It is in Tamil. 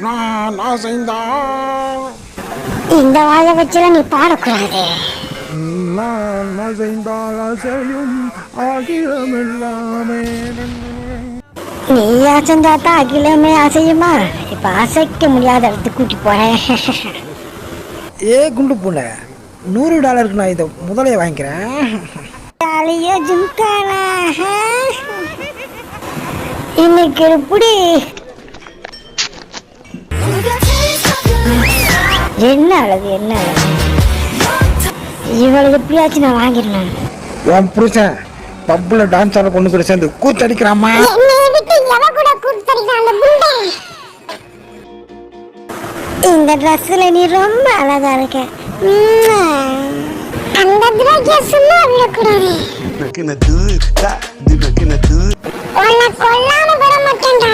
நான் அசைந்தான். இந்த வாயை வச்சுல நீ பாடக்கூடாது. நான் அசைந்தால் அசையும் அகிலமெல்லாமே. நீ அசைந்தாத்தான் அகிலமே அசையுமா? இப்ப அசைக்க முடியாத இடத்துக்கு கூட்டி போறேன். ஏ குண்டு பூனை, $100 நான் இதை முதலே வாங்கிக்கிறேன். இன்னைக்கு எப்படி என்ன அழகு, என்ன அழகு. இவளுக்கு எப்படியாச்சும் நான் வாங்கிடுறேன். உன் புருஷன் பப்புல டான்ஸ் ஆட கொண்டு கூட சேர்ந்து கூத்தடிக்கிறாமா? இந்த ட்ரெஸ்ல நீ ரொம்ப அழகா இருக்க. அந்த ட்ரெஸ் சும்மா விடக்கூடாது. உன்னை கொல்லாம விட மாட்டேன்டா.